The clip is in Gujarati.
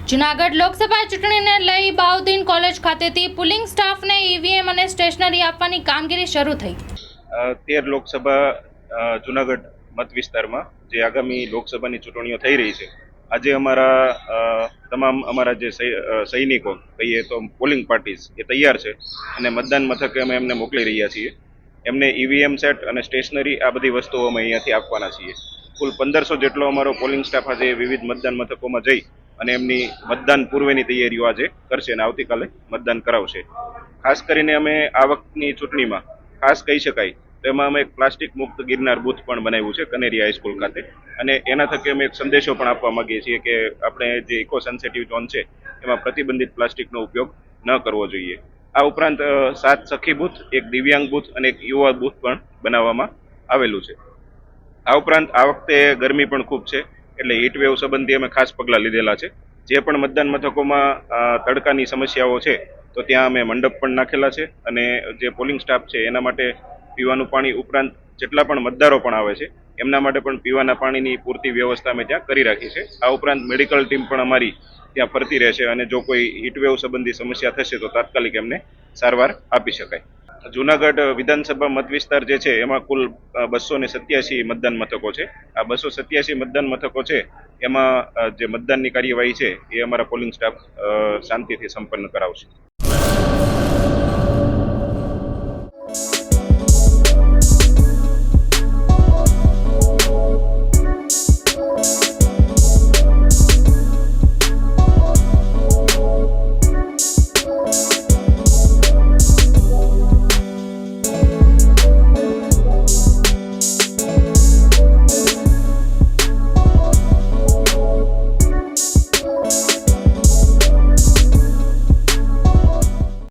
જૂનાગઢ લોકસભા ચૂંટણીને લઈ બાઉદીન કોલેજ ખાતેથી પુલિંગ સ્ટાફને ઈવીએમ અને સ્ટેશનરી આપવાની કામગીરી શરૂ થઈ। 13 લોકસભા જૂનાગઢ મત વિસ્તારમાં જે આગામી લોકસભાની ચૂંટણીઓ થઈ રહી છે, આજે તમામ અમારા જે સૈનિકો કહીએ તો પોલિંગ પાર્ટીઝ એ તૈયાર છે અને મતદાન મથકે અમે એમને મોકલી રહ્યા છીએ। એમને ઈવીએમ સેટ અને સ્ટેશનરી આ બધી વસ્તુઓ અમે અહીંયાથી આપવાના છીએ। કુલ 1500 જેટલો અમારો પોલિંગ સ્ટાફ આજે વિવિધ મતદાન મથકોમાં જઈ અને એમની મતદાન પૂર્વેની તૈયારીઓ આજે કરશે અને આવતીકાલે મતદાન કરાવશે। ખાસ કરીને અમે આ વખતની ચૂંટણીમાં ખાસ કહી શકાય તો એમાં અમે એક પ્લાસ્ટિક મુક્ત ગિરનાર બૂથ પણ બનાવ્યું છે કનેરી હાઈસ્કૂલ ખાતે, અને એના થકી અમે એક સંદેશો પણ આપવા માંગીએ છીએ કે આપણે જે ઇકો સેન્સિટિવ ઝોન છે એમાં પ્રતિબંધિત પ્લાસ્ટિકનો ઉપયોગ ન કરવો જોઈએ। આ ઉપરાંત 7 સખી બૂથ, એક દિવ્યાંગ બૂથ અને એક યુવા બૂથ પણ બનાવવામાં આવેલું છે। આ ઉપરાંત આ વખતે ગરમી પણ ખૂબ છે એટલે હીટવેવ સંબંધી અમે ખાસ પગલાં લીધેલા છે। જે પણ મતદાન મથકોમાં તડકાની સમસ્યાઓ છે તો ત્યાં અમે મંડપ પણ નાખેલા છે અને જે પોલિંગ સ્ટાફ છે એના માટે પીવાનું પાણી ઉપરાંત જેટલા પણ મતદારો પણ આવે છે એમના માટે પણ પીવાના પાણીની પૂરતી વ્યવસ્થા અમે ત્યાં કરી રાખી છે। આ ઉપરાંત મેડિકલ ટીમ પણ અમારી ત્યાં ફરતી રહેશે અને જો કોઈ હીટવેવ સંબંધી સમસ્યા થશે તો તાત્કાલિક એમને સારવાર આપી શકાય। જૂનાગઢ વિધાનસભા મત વિસ્તાર જે છે એમાં કુલ 287 મતદાન મથકો છે। આ 287 મતદાન મથકો છે એમાં જે મતદાનની કાર્યવાહી છે એ અમારા પોલિંગ સ્ટાફ શાંતિથી સંપન્ન કરાવશે।